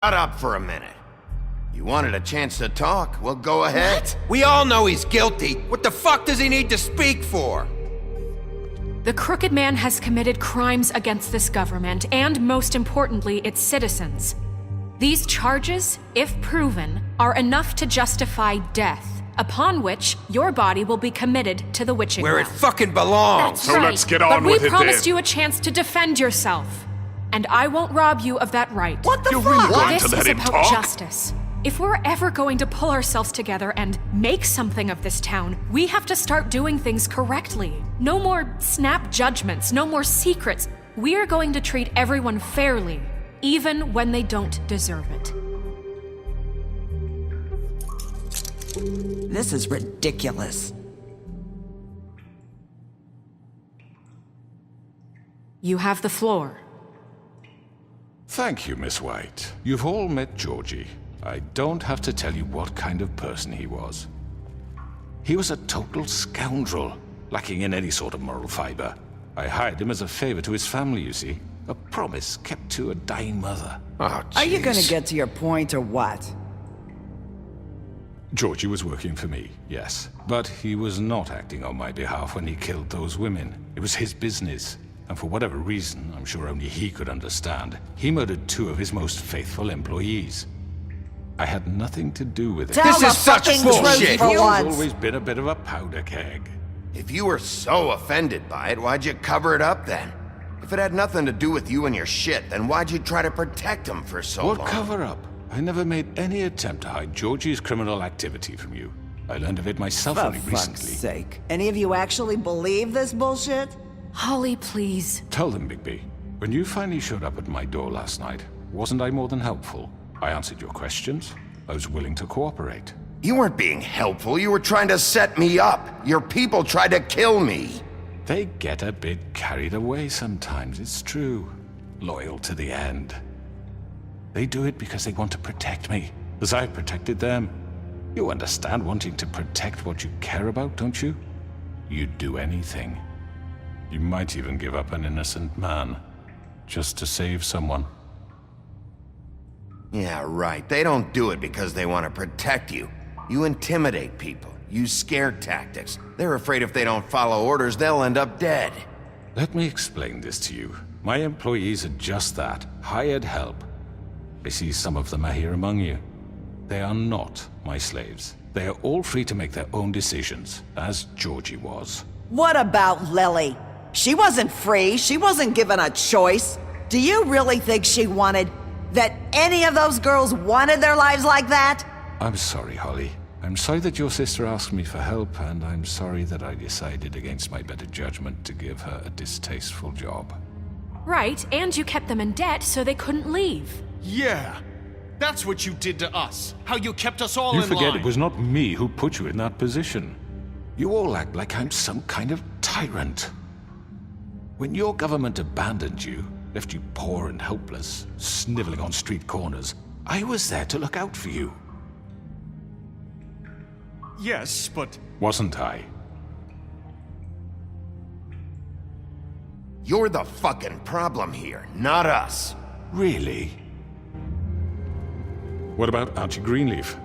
Shut up for a minute. You wanted a chance to talk? Well, go ahead. What? We all know he's guilty. What the fuck does he need to speak for? The Crooked Man has committed crimes against this government and, most importantly, its citizens. These charges, if proven, are enough to justify death, upon which your body will be committed to the witching Where it well. fucking belongs. So let's get on with it But we promised then. you a chance to defend yourself. And I won't rob you of that right. What the You're fuck? really going This to let is him about talk? justice. If we're ever going to pull ourselves together and make something of this town, we have to start doing things correctly. No more snap judgments, no more secrets. We are going to treat everyone fairly, even when they don't deserve it. This is ridiculous. You have the floor. Thank you, Miss White. You've all met Georgie. I don't have to tell you what kind of person he was. He was a total scoundrel, lacking in any sort of moral fiber. I hired him as a favor to his family, you see. A promise kept to a dying mother. Oh, Are you gonna jeez. get to your point or what? Georgie was working for me, yes. But he was not acting on my behalf when he killed those women. It was his business. And for whatever reason, I'm sure only he could understand, he murdered 2 of his most faithful employees. I had nothing to do with it. Tell This the is such fucking bullshit. truth for He's once. always been a bit of a powder keg. If you were so offended by it, why'd you cover it up then? If it had nothing to do with you and your shit, then why'd you try to protect him for so What long? cover up? I never made any attempt to hide Georgie's criminal activity from you. I learned of it myself For only fuck's recently. sake. Any of you actually believe this bullshit? Holly, please. Tell them, Bigby. When you finally showed up at my door last night, wasn't I more than helpful? I answered your questions. I was willing to cooperate. You weren't being helpful. You were trying to set me up. Your people tried to kill me. They get a bit carried away sometimes, it's true. Loyal to the end. They do it because they want to protect me, as I've protected them. You understand wanting to protect what you care about, don't you? You'd do anything. You might even give up an innocent man, just to save someone. Yeah, right. They don't do it because they want to protect you. You intimidate people. Use scare tactics. They're afraid if they don't follow orders, they'll end up dead. Let me explain this to you. My employees are just that, hired help. I see some of them are here among you. They are not my slaves. They are all free to make their own decisions, as Georgie was. What about Lily? She wasn't free. She wasn't given a choice. Do you really think she wanted... that any of those girls wanted their lives like that? I'm sorry, Holly. I'm sorry that your sister asked me for help, and I'm sorry that I decided against my better judgment to give her a distasteful job. Right, and you kept them in debt so they couldn't leave. Yeah, that's what you did to us. How you kept us all You in forget line. it was not me who put you in that position. You all act like I'm some kind of tyrant. When your government abandoned you, left you poor and helpless, sniveling on street corners, I was there to look out for you. Yes, but Wasn't I? You're the fucking problem here, not us. Really? What about Archie Greenleaf?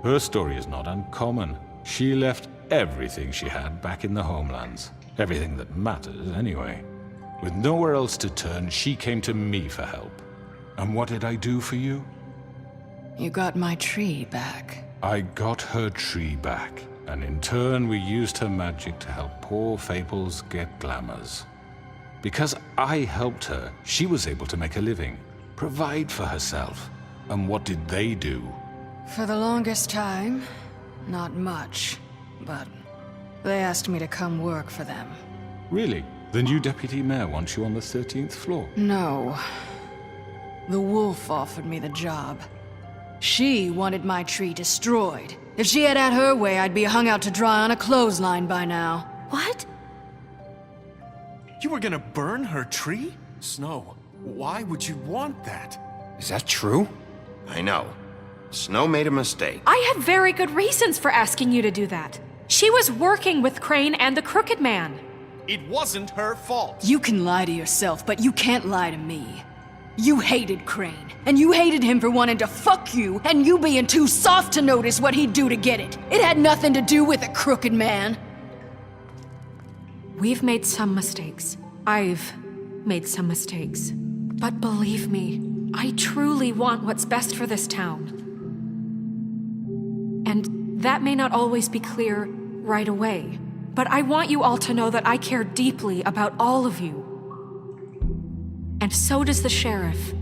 Her story is not uncommon. She left everything she had back in the homelands. Everything that matters, anyway. With nowhere else to turn, she came to me for help. And what did I do for you? You got my tree back. I got her tree back, and in turn we used her magic to help poor Fables get glamours. Because I helped her, she was able to make a living, provide for herself. And what did they do? For the longest time, not much. But they asked me to come work for them. Really? The new deputy mayor wants you on the 13th floor. No. The wolf offered me the job. She wanted my tree destroyed. If she had her way, I'd be hung out to dry on a clothesline by now. What? you were gonna burn her tree? Snow, why would you want that? Is that true? I know. Snow made a mistake. I had very good reasons for asking you to do that. She was working with Crane and the Crooked Man. It wasn't her fault. You can lie to yourself, but you can't lie to me. You hated Crane, and you hated him for wanting to fuck you, and you being too soft to notice what he'd do to get it. It had nothing to do with a crooked man. We've made some mistakes. I've made some mistakes. But believe me, I truly want what's best for this town. And that may not always be clear right away, but I want you all to know that I care deeply about all of you. And so does the sheriff.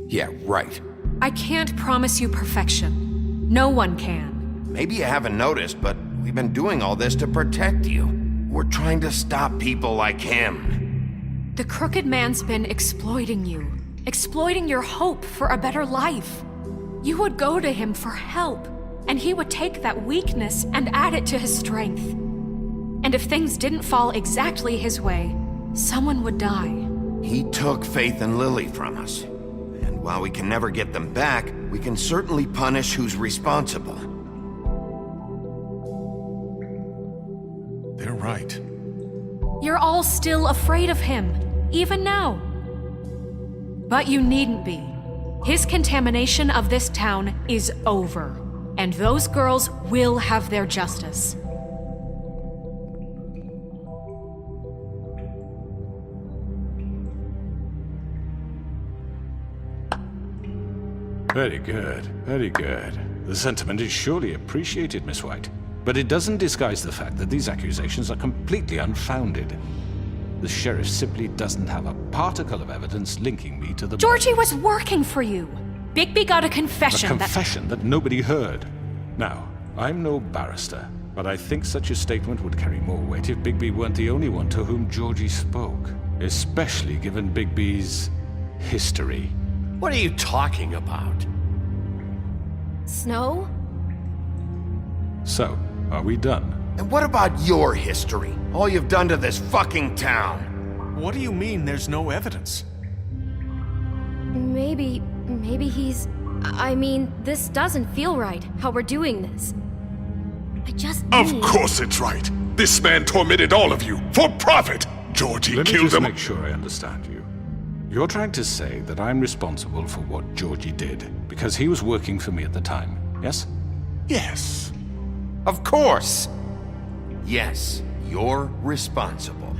Yeah, right. I can't promise you perfection. No one can. Maybe you haven't noticed, but we've been doing all this to protect you. We're trying to stop people like him. The crooked man's been exploiting you, exploiting your hope for a better life. You would go to him for help, and he would take that weakness and add it to his strength. And if things didn't fall exactly his way, someone would die. He took Faith and Lily from us. And while we can never get them back, we can certainly punish who's responsible. They're right. You're all still afraid of him, even now. But you needn't be. His contamination of this town is over, and those girls will have their justice. Very good, very good. The sentiment is surely appreciated, Miss White. But it doesn't disguise the fact that these accusations are completely unfounded. The sheriff simply doesn't have a particle of evidence linking me to the... Georgie was working for you. Bigby got a A confession confession that nobody heard. Now, I'm no barrister, but I think such a statement would carry more weight if Bigby weren't the only one to whom Georgie spoke. Especially given Bigby's history. What are you talking about? Snow? So, are we done? And what about your history? All you've done to this fucking town? What do you mean there's no evidence? Maybe he's... I mean, this doesn't feel right, how we're doing this. I just Of need... course it's right. This man tormented all of you for profit. Georgie Let me killed just him. make sure I understand you. You're trying to say that I'm responsible for what Georgie did because he was working for me at the time, yes? Yes. Of course! Yes, you're responsible.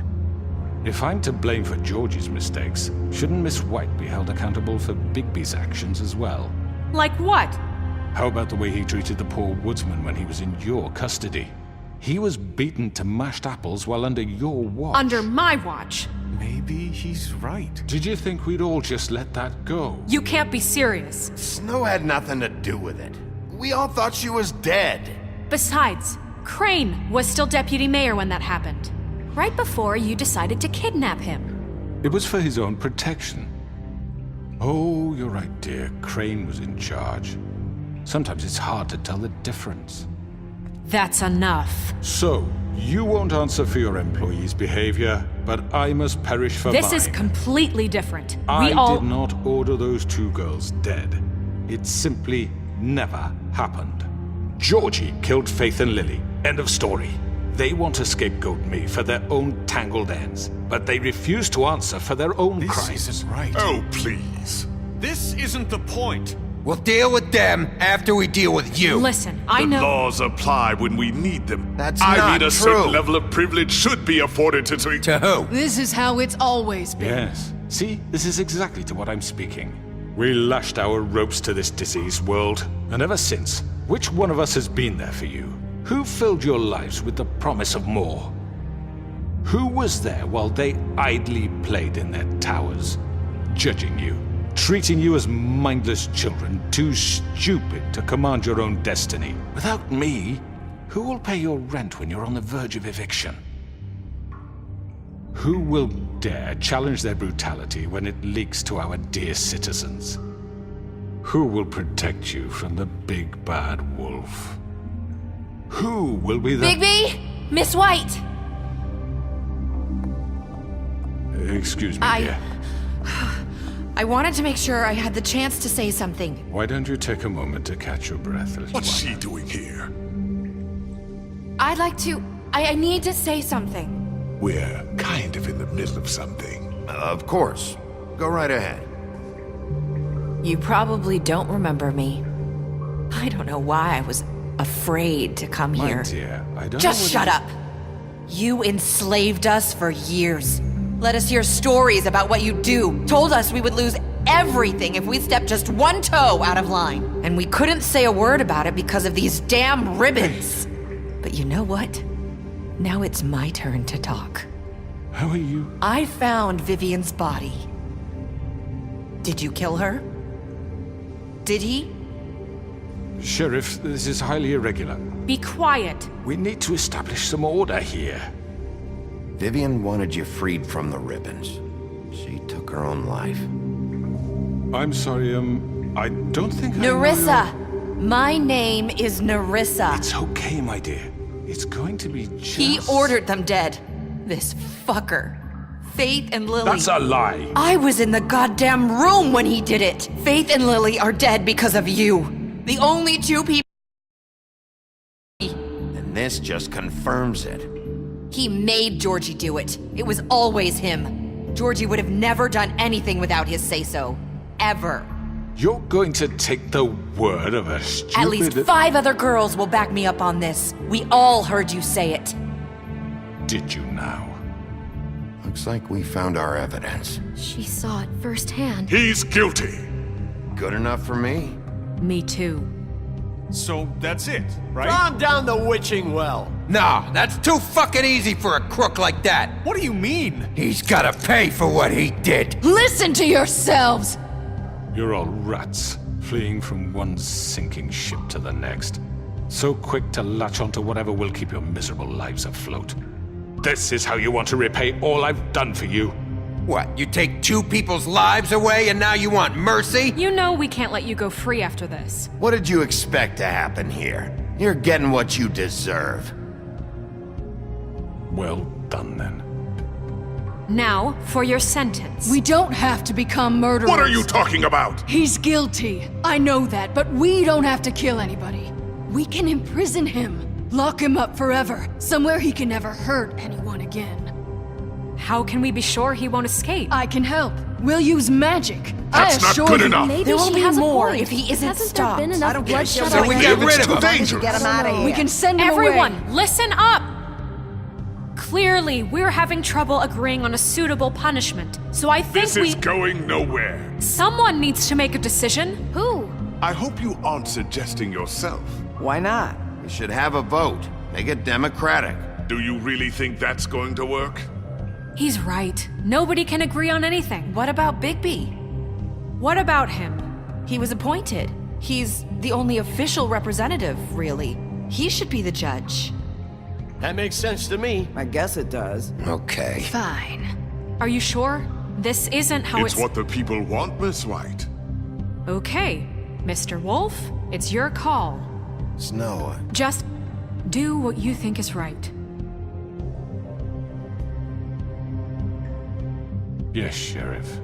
If I'm to blame for Georgie's mistakes, shouldn't Miss White be held accountable for Bigby's actions as well? Like what? How about the way he treated the poor woodsman when he was in your custody? He was beaten to mashed apples while under your watch. Under my watch. Maybe he's right. Did you think we'd all just let that go? You can't be serious. Snow had nothing to do with it. We all thought she was dead. Besides, Crane was still deputy mayor when that happened. Right before you decided to kidnap him. It was for his own protection. Oh, you're right, dear. Crane was in charge. Sometimes it's hard to tell the difference. That's enough. So, you won't answer for your employees' behavior, but I must perish for This mine. is completely different. I We all... did not order those two girls dead. It simply never happened. Georgie killed Faith and Lily. End of story. They want to scapegoat me for their own tangled ends, but they refuse to answer for their own This crimes. isn't right. Oh, please. This isn't the point. We'll deal with them after we deal with you. Listen, I The know... laws apply when we need them. That's I not mean, a true. certain level of privilege should be afforded to... To who? This is how it's always been. Yes. See, this is exactly to what I'm speaking. We lashed our ropes to this diseased world, and ever since, which one of us has been there for you? Who filled your lives with the promise of more? Who was there while they idly played in their towers, judging you, treating you as mindless children, too stupid to command your own destiny? Without me, who will pay your rent when you're on the verge of eviction? Who will dare challenge their brutality when it leaks to our dear citizens? Who will protect you from the big bad wolf? Who will be the... Bigby! Miss White! Excuse me, dear. I wanted to make sure I had the chance to say something. Why don't you take a moment to catch your breath, little What's one? she doing here? I'd like to... I need to say something. We're kind of in the middle of something. Of course. Go right ahead. You probably don't remember me. I don't know why I was afraid to come My here. dear, I don't Just know shut up! You enslaved us for years. Let us hear stories about what you do. Told us we would lose everything if we stepped just one toe out of line. And we couldn't say a word about it because of these damn ribbons. But you know what? Now it's my turn to talk. How are you? I found Vivian's body. Did you kill her? Did he? Sheriff, this is highly irregular. Be quiet. We need to establish some order here. Vivian wanted you freed from the ribbons. She took her own life. I'm sorry, I don't think Nerissa! My name is Nerissa. It's okay, my dear. It's going to be just... He ordered them dead. This fucker. Faith and Lily. That's a lie. I was in the goddamn room when he did it. Faith and Lily are dead because of you. The only two people... And this just confirms it. He made Georgie do it. It was always him. Georgie would have never done anything without his say-so. Ever. You're going to take the word of a stupid... At least 5 other girls will back me up on this. We all heard you say it. Did you now? Looks like we found our evidence. She saw it firsthand. He's guilty. Good enough for me. Me too. So that's it, right? Calm down the witching well. Nah, that's too fucking easy for a crook like that. What do you mean? He's gotta pay for what he did. Listen to yourselves! You're all rats, fleeing from one sinking ship to the next. So quick to latch onto whatever will keep your miserable lives afloat. This is how you want to repay all I've done for you? What, you take 2 people's lives away and now you want mercy? You know we can't let you go free after this. What did you expect to happen here? You're getting what you deserve. Well done, then. Now, for your sentence. We don't have to become murderers. What are you talking about? He's guilty. I know that, but we don't have to kill anybody. We can imprison him. Lock him up forever. Somewhere he can never hurt anyone again. How can we be sure he won't escape? I can help. We'll use magic. That's I not assure good you. enough. Maybe There will she be has more a point. if he isn't Hasn't stopped. there been enough I don't care. bloodshed So we already? get rid of him. Too dangerous. Get him out of here. We can send him Everyone, away. listen up! Clearly, we're having trouble agreeing on a suitable punishment. So I think This is going nowhere. someone needs to make a decision. Who? I hope you aren't suggesting yourself. Why not? We should have a vote. Make it democratic. Do you really think that's going to work? He's right. Nobody can agree on anything. What about Bigby? What about him? He was appointed. He's the only official representative, really. He should be the judge. That makes sense to me. I guess it does. Okay. Fine. Are you sure? This isn't how It's what the people want, Miss White. Okay, Mr. Wolf, it's your call. Snow, Just do what you think is right. Yes, Sheriff.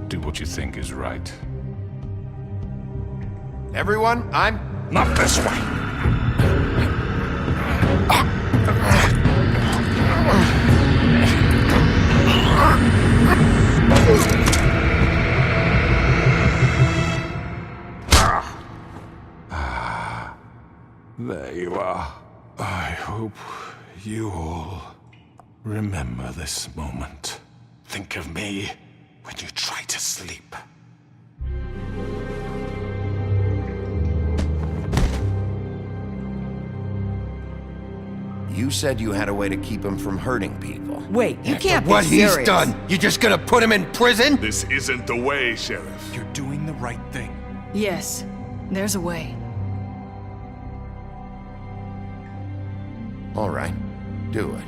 Do what you think is right. everyone, I'm... Not this way. There you are. I hope you all remember this moment. Think of me when you try to sleep. You said you had a way to keep him from hurting people. Wait, you can't be What serious. he's done, you just gonna put him in prison? This isn't the way, Sheriff. You're doing the right thing. Yes, there's a way. All right, do it.